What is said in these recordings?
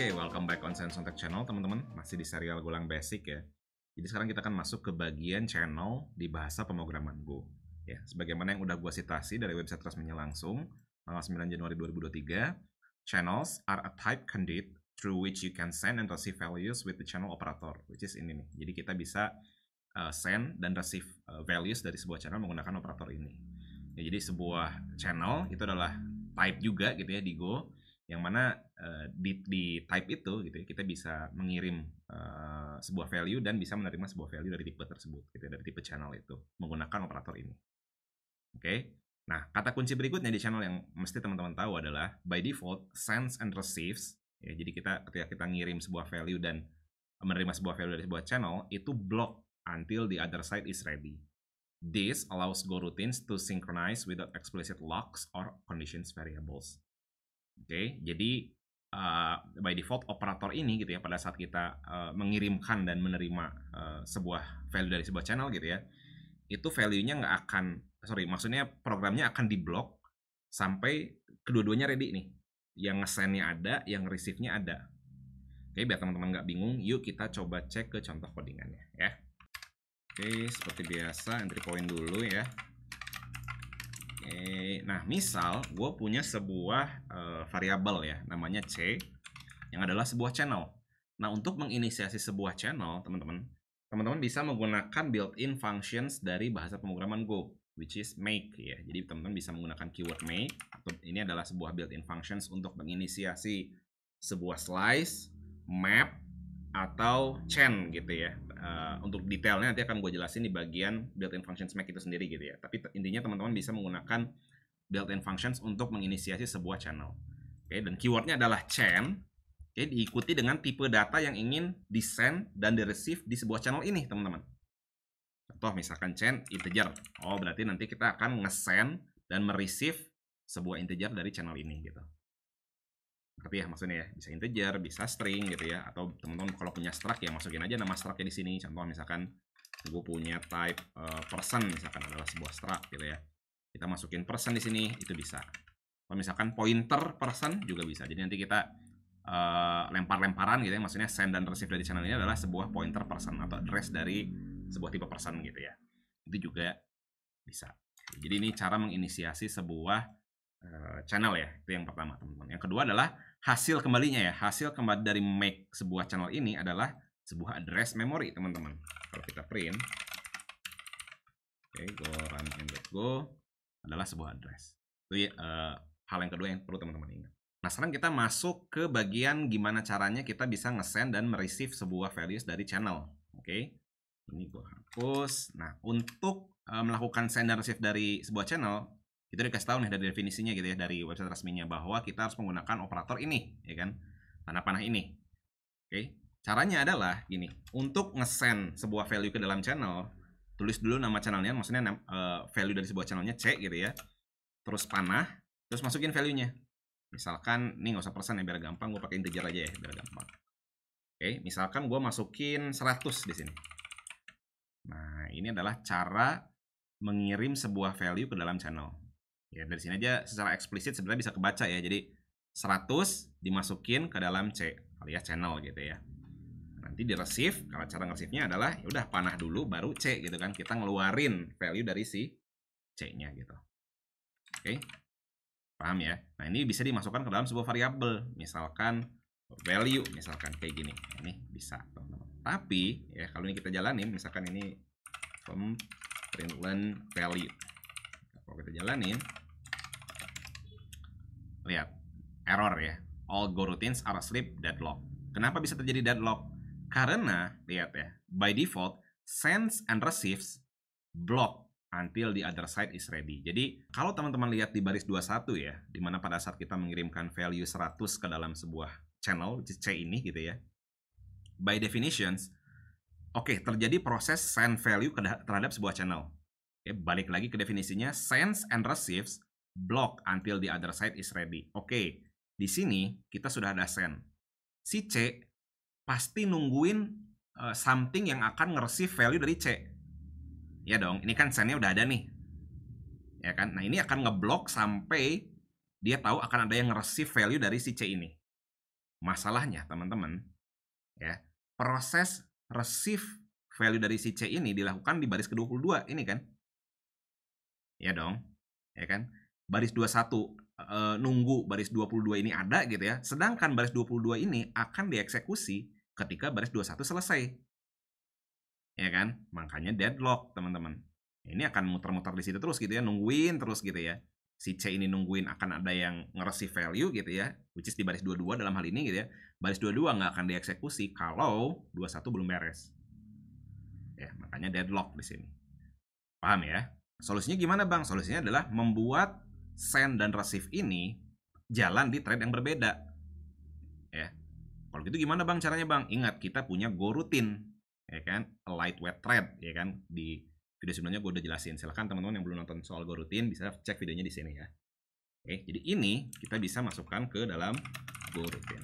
Oke, welcome back on Science on Tech Channel, teman-teman. Masih di serial Golang Basic ya. Jadi sekarang kita akan masuk ke bagian channel di bahasa pemrograman Go. Ya, sebagaimana yang udah gua citasi dari website resminya langsung, tanggal 9 Januari 2023, channels are a type conduit through which you can send and receive values with the channel operator, which is ini nih. Jadi kita bisa send dan receive values dari sebuah channel menggunakan operator ini. Ya, jadi sebuah channel itu adalah type juga gitu ya di Go, yang mana di type itu gitu ya, kita bisa mengirim sebuah value dan bisa menerima sebuah value dari tipe tersebut gitu ya, dari tipe channel itu menggunakan operator ini. Oke. Nah, kata kunci berikutnya di channel yang mesti teman-teman tahu adalah by default sends and receives ya. Jadi ketika kita ngirim sebuah value dan menerima sebuah value dari sebuah channel itu block until the other side is ready. This allows Go routines to synchronize without explicit locks or conditions variables. Oke, jadi by default operator ini gitu ya, pada saat kita mengirimkan dan menerima sebuah value dari sebuah channel gitu ya, itu value-nya nggak akan, maksudnya programnya akan diblok sampai kedua-duanya ready nih. Yang nge-send-nya ada, yang receive-nya ada. Oke, biar teman-teman nggak bingung, yuk kita coba cek ke contoh codingannya ya. Oke, seperti biasa entry point dulu ya. Oke, nah misal gue punya sebuah variabel ya, namanya C, yang adalah sebuah channel. Nah, untuk menginisiasi sebuah channel, teman-teman bisa menggunakan built-in functions dari bahasa pemrograman Go, which is make ya. Jadi teman-teman bisa menggunakan keyword make, atau ini adalah sebuah built-in functions untuk menginisiasi sebuah slice, map, atau chain gitu ya. Untuk detailnya nanti akan gue jelasin di bagian built-in functions make itu sendiri gitu ya. Tapi intinya teman-teman bisa menggunakan built-in functions untuk menginisiasi sebuah channel. Oke, dan keywordnya adalah chain. Oke, diikuti dengan tipe data yang ingin di-send dan di-receive di sebuah channel ini, teman-teman. Contoh misalkan chain integer. Oh, berarti nanti kita akan nge-send dan mereceive sebuah integer dari channel ini gitu. Tapi ya maksudnya ya, bisa integer, bisa string gitu ya, atau teman-teman kalau punya struct ya masukin aja nama structnya di sini. Contoh misalkan gue punya type person misalkan adalah sebuah struct gitu ya, kita masukin person di sini itu bisa. Kalau misalkan pointer person juga bisa. Jadi nanti kita lempar-lemparan gitu ya, maksudnya send dan receive dari channel ini adalah sebuah pointer person atau address dari sebuah tipe person gitu ya, itu juga bisa. Jadi ini cara menginisiasi sebuah channel ya, itu yang pertama teman-teman. Yang kedua adalah hasil kembalinya ya, hasil kembali dari make sebuah channel ini adalah sebuah address memory teman-teman. Kalau kita print, oke, go run in.go adalah sebuah address. Itu ya, hal yang kedua yang perlu teman-teman ingat. Nah, sekarang kita masuk ke bagian gimana caranya kita bisa nge-send dan mereceive sebuah values dari channel. Oke, ini gue hapus. Nah, untuk melakukan send dan receive dari sebuah channel, itu dikasih tahu nih dari definisinya gitu ya, dari website resminya, bahwa kita harus menggunakan operator ini ya kan, tanda panah ini. Oke, caranya adalah gini. Untuk nge-send sebuah value ke dalam channel, tulis dulu nama channelnya, maksudnya value dari sebuah channelnya C gitu ya, terus panah, terus masukin value-nya. Misalkan ini nggak usah persen ya, biar gampang gue pakai integer aja ya, biar gampang. Oke, misalkan gue masukin 100 di sini. Nah, ini adalah cara mengirim sebuah value ke dalam channel. Ya, dari sini aja secara eksplisit sebenarnya bisa kebaca ya. Jadi 100 dimasukin ke dalam C alias channel gitu ya. Nanti di receive, kalau cara nge-receive-nya adalah ya udah panah dulu baru C gitu kan. Kita ngeluarin value dari si C-nya gitu. Oke. Paham ya? Nah, ini bisa dimasukkan ke dalam sebuah variabel. Misalkan value, misalkan kayak gini. Ini bisa, teman-teman. Tapi ya kalau ini kita jalanin, misalkan ini println value. Kalau kita jalanin, lihat error ya, all Go routines are asleep, deadlock. Kenapa bisa terjadi deadlock? Karena lihat ya, by default sends and receives block until the other side is ready. Jadi kalau teman-teman lihat di baris 21 ya, dimana pada saat kita mengirimkan value 100 ke dalam sebuah channel C ini gitu ya, by definitions terjadi proses send value terhadap sebuah channel. Balik lagi ke definisinya, sends and receives block until the other side is ready. Di sini kita sudah ada send. Si C pasti nungguin something yang akan nge-receive value dari C. Ya dong, ini kan send-nya udah ada nih. Ya kan? Nah, ini akan ngeblok sampai dia tahu akan ada yang nge-receive value dari si C ini. Masalahnya teman-teman, ya, proses receive value dari si C ini dilakukan di baris ke-22 ini kan. Ya dong, ya kan? Baris 21 nunggu baris 22 ini ada gitu ya. Sedangkan baris 22 ini akan dieksekusi ketika baris 21 selesai. Ya kan? Makanya deadlock, teman-teman. Ini akan muter-muter di situ terus gitu ya, nungguin terus gitu ya. Si C ini nungguin akan ada yang nge-receive value gitu ya, which is di baris 22 dalam hal ini gitu ya. Baris 22 nggak akan dieksekusi kalau 21 belum beres. Ya, makanya deadlock di sini. Paham ya? Solusinya gimana bang? Solusinya adalah membuat send dan receive ini jalan di thread yang berbeda. Ya. Kalau gitu gimana bang caranya bang? Ingat kita punya goroutine, ya kan? A lightweight thread, ya kan? Di video sebelumnya gue udah jelasin. Silahkan teman-teman yang belum nonton soal goroutine bisa cek videonya di sini ya. Oke, jadi ini kita bisa masukkan ke dalam goroutine.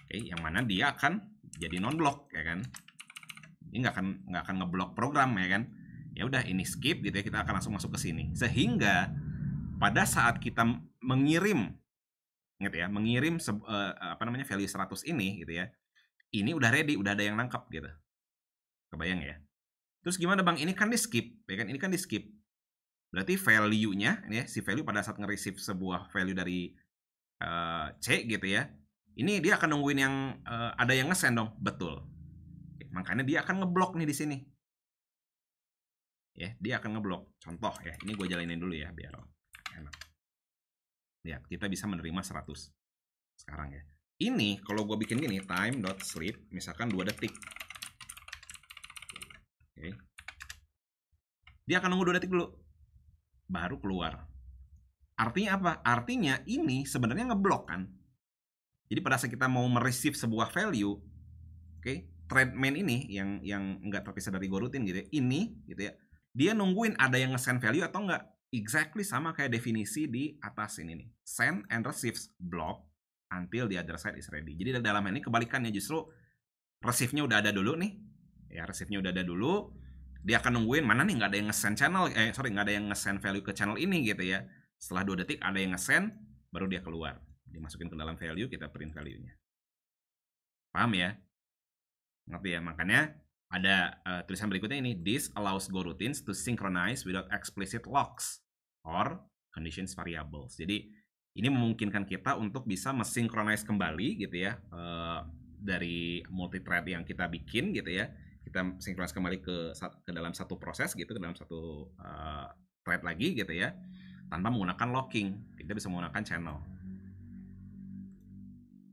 Oke, yang mana dia akan jadi non-block, ya kan? Ini nggak akan ngeblok program, ya kan? Ya udah ini skip gitu ya, kita akan langsung masuk ke sini. Sehingga pada saat kita mengirim gitu ya, mengirim value 100 ini gitu ya. Ini udah ready, udah ada yang nangkap gitu. Kebayang ya? Terus gimana bang? Ini kan di skip, ya kan? Ini kan di skip. Berarti value-nya ini ya, si value pada saat nge-receive sebuah value dari C gitu ya. Ini dia akan nungguin yang ada yang nge-send dong, betul. Makanya dia akan ngeblok nih di sini. Ya, dia akan ngeblok. Contoh ya, ini gue jalanin dulu ya biar enak. Lihat, kita bisa menerima 100 sekarang ya. Ini kalau gue bikin gini, time.sleep misalkan 2 detik. Oke. Dia akan nunggu 2 detik dulu baru keluar. Artinya apa? Artinya ini sebenarnya ngeblok kan. Jadi pada saat kita mau mereceive sebuah value, oke, thread main ini yang nggak terpisah dari goroutine gitu ya, ini gitu ya, dia nungguin ada yang nge-send value atau nggak. Exactly sama kayak definisi di atas ini nih. Send and receives block until the other side is ready. Jadi dalam ini kebalikannya, justru receive-nya udah ada dulu nih. Ya, receive-nya udah ada dulu. Dia akan nungguin mana nih nggak ada yang nge-send channel, nggak ada yang nge-send value ke channel ini gitu ya. Setelah 2 detik ada yang nge-send, baru dia keluar. Dimasukin ke dalam value, kita print value-nya. Paham ya? Ngerti ya? Makanya ada tulisan berikutnya ini, this allows goroutines to synchronize without explicit locks or conditions variables. Jadi ini memungkinkan kita untuk bisa mensynchronize kembali gitu ya, dari multi-thread yang kita bikin gitu ya, kita synchronize kembali ke dalam satu proses gitu, ke dalam satu thread lagi gitu ya, tanpa menggunakan locking. Kita bisa menggunakan channel.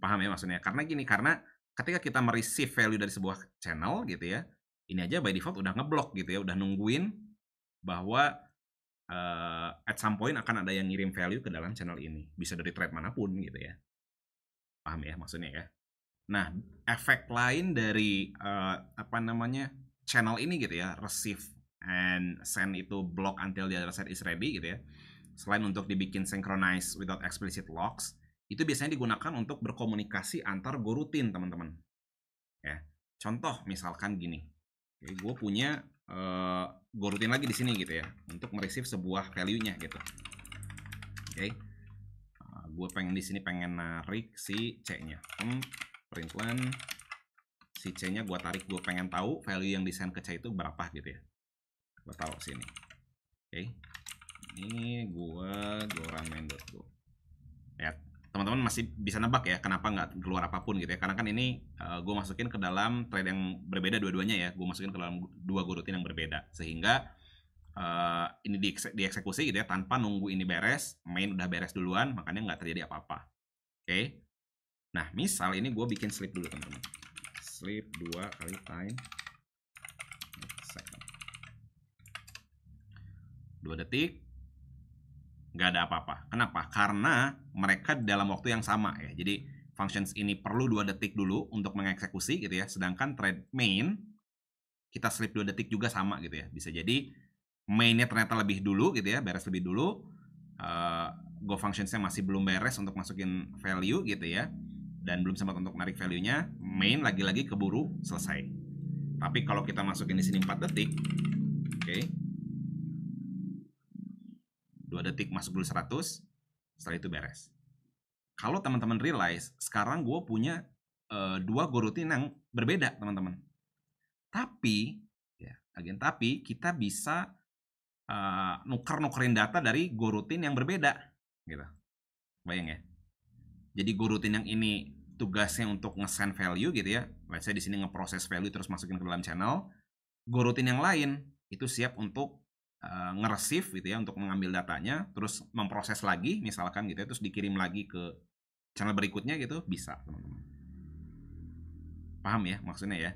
Paham ya maksudnya? Karena gini, karena ketika kita mereceive value dari sebuah channel gitu ya, ini aja by default udah ngeblok gitu ya, udah nungguin bahwa at some point akan ada yang ngirim value ke dalam channel ini, bisa dari thread manapun gitu ya. Paham ya maksudnya ya? Nah, efek lain dari channel ini gitu ya, receive and send itu block until the other side is ready gitu ya, selain untuk dibikin synchronize without explicit locks, itu biasanya digunakan untuk berkomunikasi antar goroutine, teman-teman. Ya, contoh misalkan gini, gue punya goroutine lagi di sini gitu ya, untuk mereceive sebuah value-nya gitu. Oke, gue di sini pengen narik si C-nya, println si C-nya gue tarik, gue pengen tahu value yang di-send ke C itu berapa gitu ya. Gue taruh sini. Oke, ini gue goranmain.go. Ya, teman-teman masih bisa nebak ya kenapa nggak keluar apapun gitu ya, karena kan ini gue masukin ke dalam thread yang berbeda dua-duanya ya, gue masukin ke dalam 2 goroutine yang berbeda, sehingga ini dieksekusi gitu ya, tanpa nunggu ini beres, main udah beres duluan, makanya nggak terjadi apa-apa. Oke. Nah, misal ini gue bikin sleep dulu teman-teman, sleep 2 kali time 2 detik, nggak ada apa-apa. Kenapa? Karena mereka dalam waktu yang sama ya. Jadi functions ini perlu 2 detik dulu untuk mengeksekusi gitu ya. Sedangkan thread main kita sleep 2 detik juga sama gitu ya. Bisa jadi mainnya ternyata lebih dulu gitu ya, beres lebih dulu. Go functionsnya masih belum beres untuk masukin value gitu ya, dan belum sempat untuk narik value-nya. Main lagi-lagi keburu selesai. Tapi kalau kita masukin di sini 4 detik, oke, 2 detik masuk dulu 100, setelah itu beres. kalau teman-teman realize sekarang gue punya 2 goroutine yang berbeda, teman-teman. Tapi kita bisa nukerin data dari goroutine yang berbeda gitu. Bayang ya. Jadi goroutine yang ini tugasnya untuk nge-send value gitu ya. Let's say di sini ngeproses value terus masukin ke dalam channel. Goroutine yang lain itu siap untuk nge-receive gitu ya, untuk mengambil datanya, terus memproses lagi misalkan gitu ya, terus dikirim lagi ke channel berikutnya gitu, bisa teman-teman. Paham ya maksudnya ya?